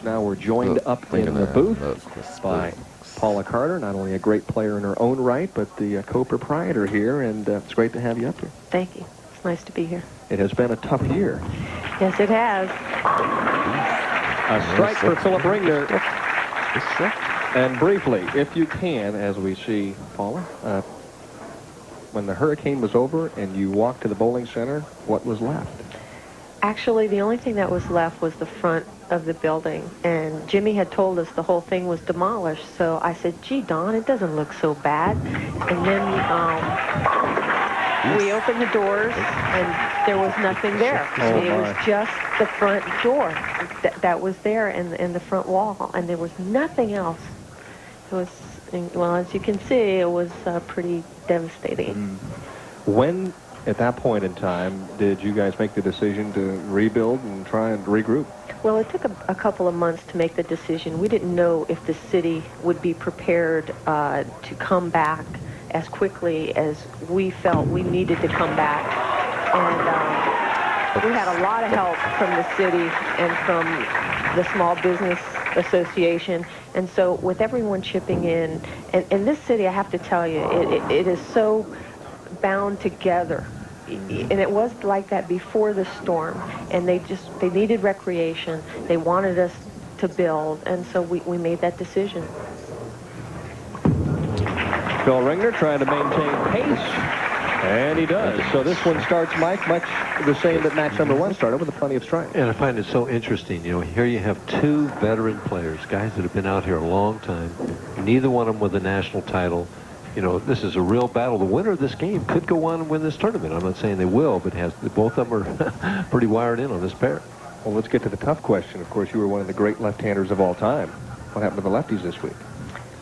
Now we're joined up in the booth by Paula Carter, not only a great player in her own right, but the co-proprietor here, and it's great to have you up here. Thank you. It's nice to be here. It has been a tough year. Yes, it has. A strike for Philip Ringener. And briefly, if you can, as we see, Paula, when the hurricane was over and you walked to the bowling center, what was left? Actually, the only thing that was left was the front of the building, and Jimmy had told us the whole thing was demolished. So I said, gee, Don, it doesn't look so bad. And then we opened the doors, and there was nothing there. It was just the front door that was there, and the front wall, and there was nothing else. It was, well, as you can see, it was pretty devastating. When, at that point in time, did you guys make the decision to rebuild and try and regroup? Well, it took a couple of months to make the decision. We didn't know if the city would be prepared to come back as quickly as we felt we needed to come back. And we had a lot of help from the city and from the Small Business Association. And so with everyone chipping in, and this city, I have to tell you, it is so bound together. And it was like that before the storm, and they needed recreation. They wanted us to build, and so we made that decision. Phil Ringener trying to maintain pace, and he does. So this one starts, Mike, much the same that match number one started, with plenty of strikes. And I find it so interesting. You know, here you have two veteran players, guys that have been out here a long time, neither one of them with a national title. You know, this is a real battle. The winner of this game could go on and win this tournament. I'm not saying they will, but both of them are pretty wired in on this pair. Well, let's get to the tough question. Of course, you were one of the great left-handers of all time. What happened to the lefties this week?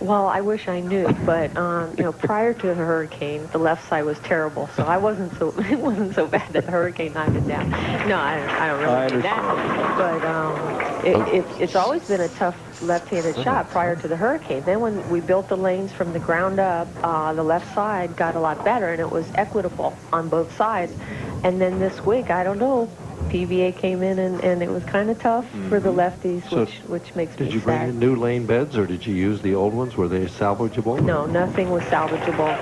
Well, I wish I knew, but you know, prior to the hurricane, the left side was terrible, so it wasn't so bad that the hurricane knocked it down. No, I don't really think that. But it's always been a tough left-handed shot prior to the hurricane. Then when we built the lanes from the ground up, the left side got a lot better, and it was equitable on both sides. And then this week, I don't know, PBA came in, and it was kind of tough for the lefties, So which makes me sad. Did you bring in new lane beds, or did you use the old ones? Were they salvageable? No, nothing was salvageable.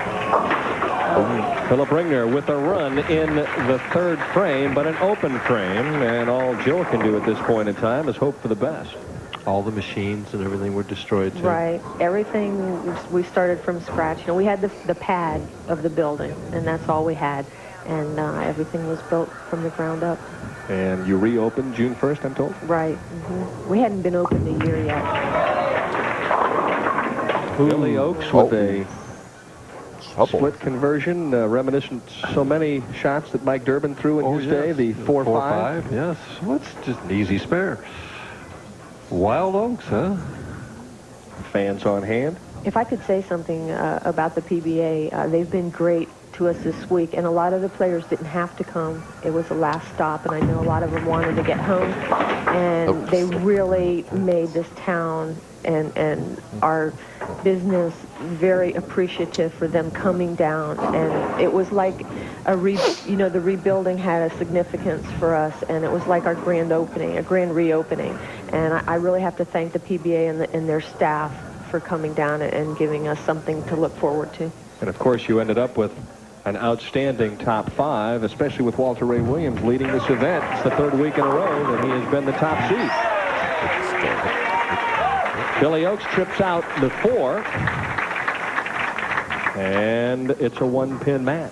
Philip Ringener with a run in the third frame, but an open frame, and all Jill can do at this point in time is hope for the best. All the machines and everything were destroyed, too? Right. Everything, we started from scratch. You know, we had the pad of the building, and that's all we had. And everything was built from the ground up. And you reopened June 1st, I'm told? Right. We hadn't been open a year yet. Billy Oakes with a split conversion, reminiscent so many shots that Mike Durbin threw in his day, the 4-5. Yes, well, it's just an easy spare. Wild Oaks, huh? Fans on hand. If I could say something about the PBA, they've been great to us this week, and a lot of the players didn't have to come. It was the last stop, and I know a lot of them wanted to get home, and they really made this town and our business very appreciative for them coming down. And it was like the rebuilding had a significance for us, and it was like our grand opening, a grand reopening. And I really have to thank the PBA and their staff for coming down and giving us something to look forward to. And of course, you ended up with an outstanding top five, especially with Walter Ray Williams leading this event. It's the third week in a row that he has been the top seed. Billy Oakes trips out the 4, and it's a one-pin match.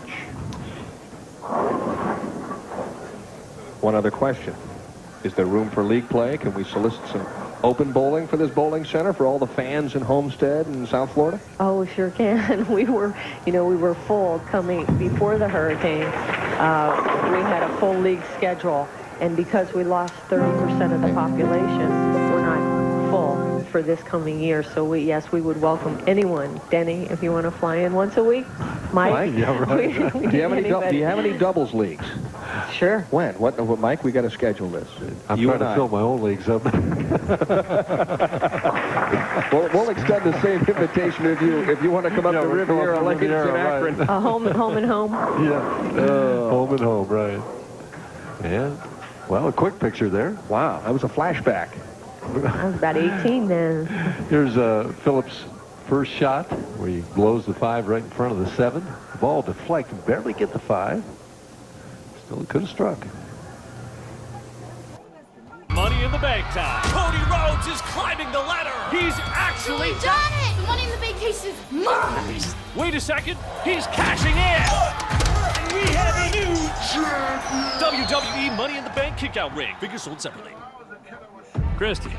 One other question. Is there room for league play? Can we solicit some open bowling for this bowling center for all the fans in Homestead and South Florida? Oh, we sure can. We were full coming before the hurricane. We had a full league schedule, and because we lost 30% of the population, we're not full for this coming year. So we would welcome anyone. Denny, if you want to fly in once a week. Mike, yeah, right. Do you have any doubles leagues? Sure. When? What, Mike? We got to schedule this. I'm trying to fill my own leagues up. We'll extend the same invitation if you want to come up to Riviera like it's in Akron. Right. Home and home. Yeah. Home and home, right. Yeah. Well, a quick picture there. Wow, that was a flashback. I was about 18 then. Here's Phillips' first shot where he blows the 5 right in front of the 7. The ball deflected, barely get the 5. Still could have struck. Money in the Bank time. Cody Rhodes is climbing the ladder. He's actually done it! The Money in the Bank case is mine! Wait a second. He's cashing in. And we have a new champion. WWE Money in the Bank kickout ring. Figures sold separately. Christy.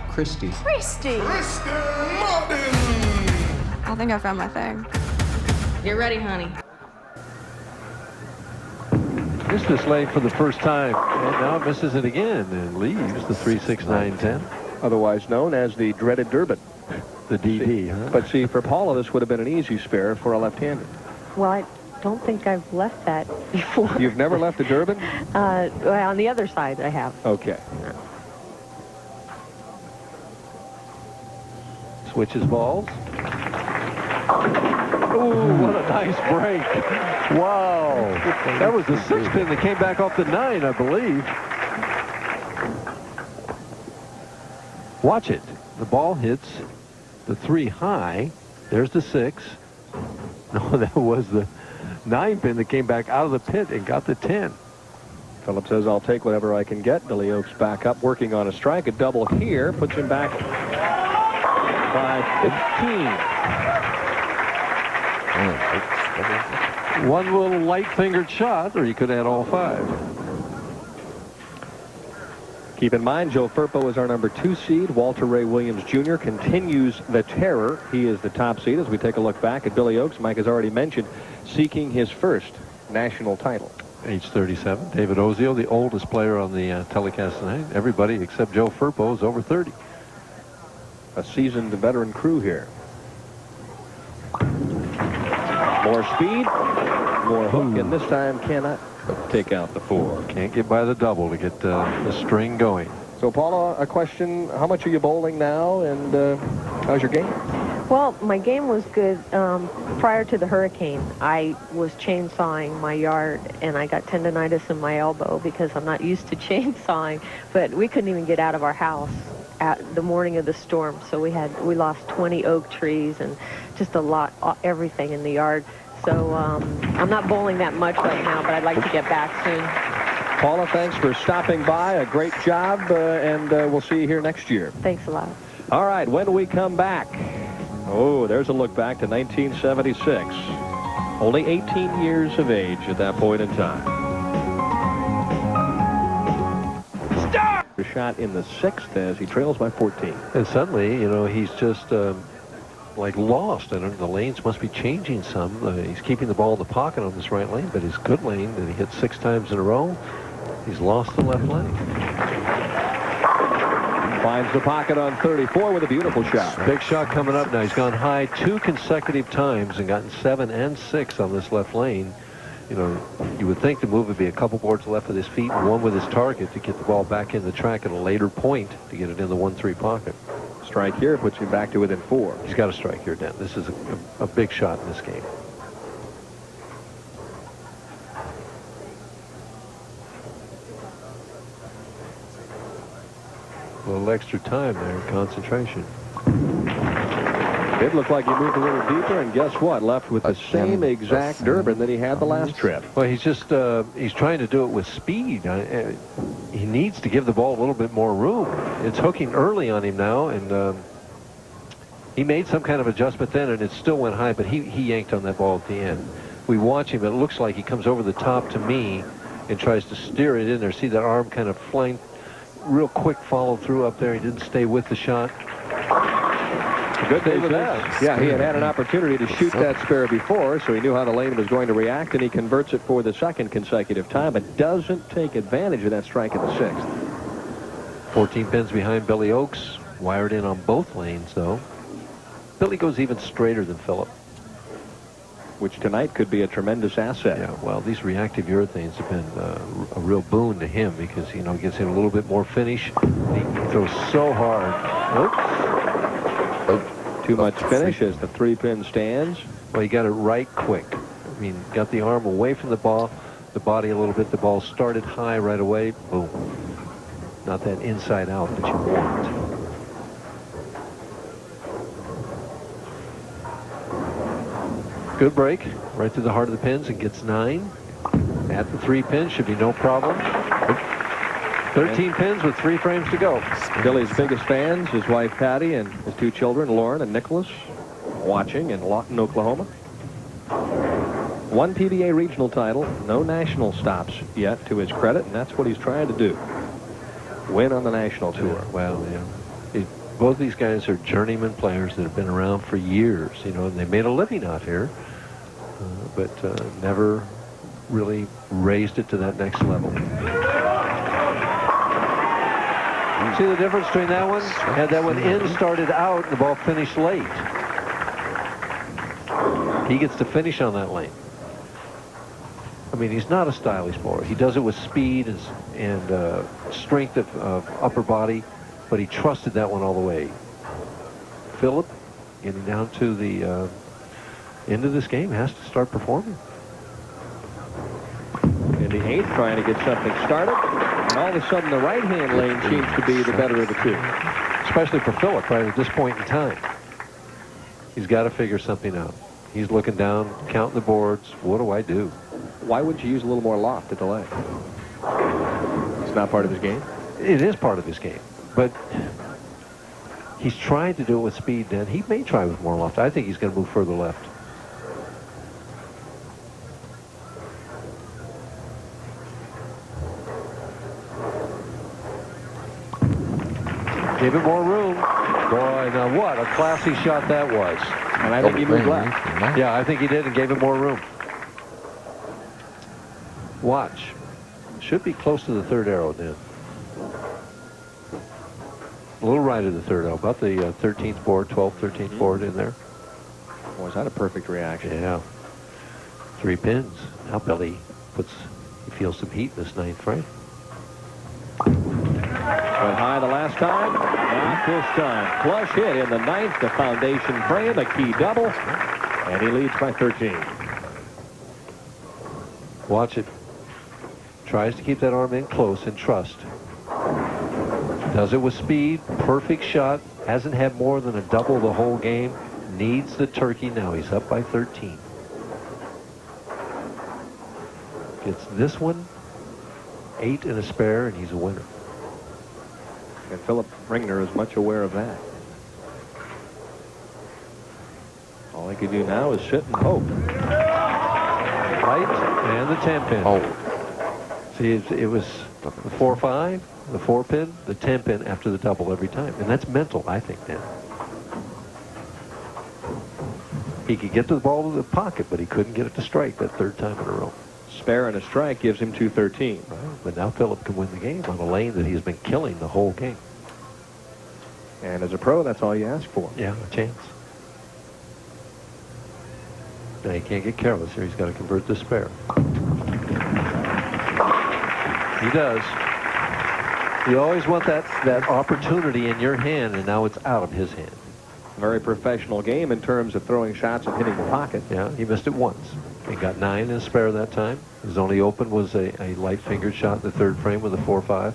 I think I found my thing. You're ready, honey. Missed this lane for the first time, and now misses it again and leaves the 3, 6, 9, 10. Otherwise known as the dreaded Durbin. The DD, huh? But see, for Paula, this would have been an easy spare for a left-handed. Well, I don't think I've left that before. You've never left a Durbin? Well, on the other side, I have. Okay. Switches balls. Ooh, what a nice break. Wow. That was the 6 pin that came back off the 9, I believe. Watch it. The ball hits the 3 high. There's the 6. No, that was the 9 pin that came back out of the pit and got the 10. Phillips says, I'll take whatever I can get. Billy Oaks back up, working on a strike. A double here puts him back by 15. One little light-fingered shot, or you could add all 5. Keep in mind, Joe Firpo is our number 2 seed. Walter Ray Williams Jr. continues the terror. He is the top seed as we take a look back at Billy Oaks. Mike has already mentioned seeking his first national title. Age 37. David Ozio, the oldest player on the telecast tonight. Everybody except Joe Firpo is over 30. A seasoned veteran crew here. More speed, more hook, and this time cannot take out the 4. Can't get by the double to get the string going. So, Paula, a question. How much are you bowling now, and how's your game? Well, my game was good. Prior to the hurricane, I was chainsawing my yard, and I got tendonitis in my elbow because I'm not used to chainsawing. But we couldn't even get out of our house at the morning of the storm, so we lost 20 oak trees and just a lot, everything in the yard. So I'm not bowling that much right now, but I'd like to get back soon. Paula, thanks for stopping by. A great job, and we'll see you here next year. Thanks a lot. All right, when we come back, oh, there's a look back to 1976. Only 18 years of age at that point in time. Start! A shot in the 6th as he trails by 14. And suddenly, you know, he's just like lost. And the lanes must be changing some. He's keeping the ball in the pocket on this right lane, but his good lane that he hit 6 times in a row, he's lost the left lane. Finds the pocket on 34 with a beautiful shot. Big shot coming up now. He's gone high 2 consecutive times and gotten 7 and 6 on this left lane. You know, you would think the move would be a couple boards left with his feet and one with his target to get the ball back in the track at a later point to get it in the 1-3 pocket. Strike here puts him back to within 4. He's got a strike here, Dent. This is a big shot in this game. A little extra time there, concentration. It looked like he moved a little deeper, and guess what? Left with the same exact Durbin that he had the last trip. Well, he's just, he's trying to do it with speed. He needs to give the ball a little bit more room. It's hooking early on him now, and he made some kind of adjustment then, and it still went high, but he yanked on that ball at the end. We watch him, it looks like he comes over the top to me and tries to steer it in there. See that arm kind of flying, real quick follow through up there. He didn't stay with the shot. Good day with that. Yeah, he had an opportunity to shoot that spare before, so he knew how the lane was going to react, and he converts it for the 2nd consecutive time, but doesn't take advantage of that strike in the 6th. 14 pins behind Billy Oaks, wired in on both lanes, though. Billy goes even straighter than Phillip, which tonight could be a tremendous asset. Yeah, well, these reactive urethanes have been a real boon to him because, you know, it gives him a little bit more finish. He throws so hard. Oops. Too much finish as the 3-pin stands. Well, he got it right quick. I mean, got the arm away from the ball, the body a little bit. The ball started high right away. Boom. Not that inside out that you want. Good break. Right to the heart of the pins and gets 9. At the 3 pins should be no problem. 13 pins with 3 frames to go. Billy's biggest fans, his wife Patty and his 2 children, Lauren and Nicholas, watching in Lawton, Oklahoma. 1 PBA regional title, no national stops yet to his credit, and that's what he's trying to do. Win on the national tour. Yeah, well, both these guys are journeyman players that have been around for years, and they made a living out here, but never really raised it to that next level. See the difference between that one? Had that one in started out, and the ball finished late. He gets to finish on that lane. I mean, he's not a stylish bowler. He does it with speed and strength of upper body, but he trusted that one all the way. Philip, getting down to the end of this game, has to start performing. In the 8th, trying to get something started. And all of a sudden, the right-hand lane seems to be the better of the 2. Especially for Philip right at this point in time. He's got to figure something out. He's looking down, counting the boards. What do I do? Why would you use a little more loft at the leg? It's not part of his game? It is part of his game. But he's trying to do it with speed, then. He may try with more loft. I think he's going to move further left. Give him more room. Boy, now what a classy shot that was. And I think he moved left. Yeah, I think he did and gave him more room. Watch. Should be close to the 3rd arrow then. A little right of the 3rd arrow. About the 13th board, 12th, 13th board in there. Was that a perfect reaction? Yeah. 3 pins. Now Billy he feels some heat in this 9th frame. Went high the last time. Not this time. Flush hit in the 9th, the foundation frame, a key double. And he leads by 13. Watch it. Tries to keep that arm in close and trust. Does it with speed. Perfect shot. Hasn't had more than a double the whole game. Needs the turkey now. He's up by 13. Gets this one. 8 and a spare, and he's a winner. And Philip Ringener is much aware of that. All he can do now is sit and hope. Right, and the 10 pin. Oh. See, it was the 4-5, the 4 pin, the 10 pin after the double every time. And that's mental, I think, then. He could get the ball to the pocket, but he couldn't get it to strike that 3rd time in a row. Spare and a strike gives him 213. Right. But now Philip can win the game on a lane that he's been killing the whole game. And as a pro, that's all you ask for. Yeah, a chance. Now he can't get careless here. He's got to convert the spare. He does. You always want that opportunity in your hand, and now it's out of his hand. Very professional game in terms of throwing shots and hitting the pocket. Yeah, he missed it once. He got 9 in spare that time. His only open was a light fingered shot in the 3rd frame with a 4-5.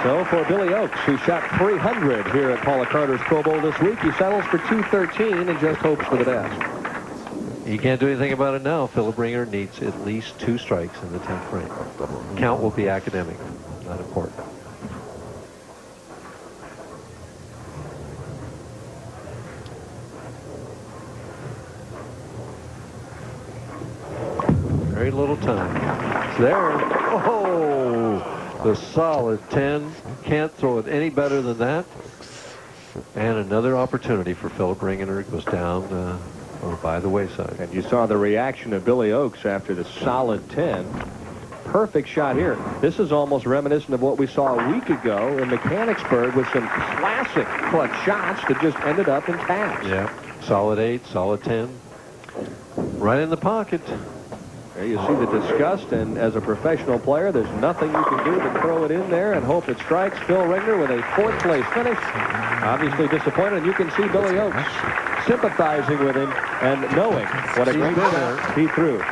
So for Billy Oakes, who shot 300 here at Paula Carter's Pro Bowl this week, he settles for 213 and just hopes for the best. He can't do anything about it now. Philip Ringener needs at least 2 strikes in the 10th frame. Count will be academic, not important. Very little time. It's there. Oh, the solid 10. Can't throw it any better than that. And another opportunity for Philip Ringener. Goes down by the wayside. And you saw the reaction of Billy Oakes after the solid 10. Perfect shot here. This is almost reminiscent of what we saw a week ago in Mechanicsburg with some classic clutch shots that just ended up in taps. Yeah. Solid 8, solid 10. Right in the pocket. There you see the disgust, and as a professional player, there's nothing you can do but throw it in there and hope it strikes. Phil Ringener with a fourth-place finish. Obviously disappointed, and you can see Billy Oates sympathizing with him and knowing what a great shot he threw.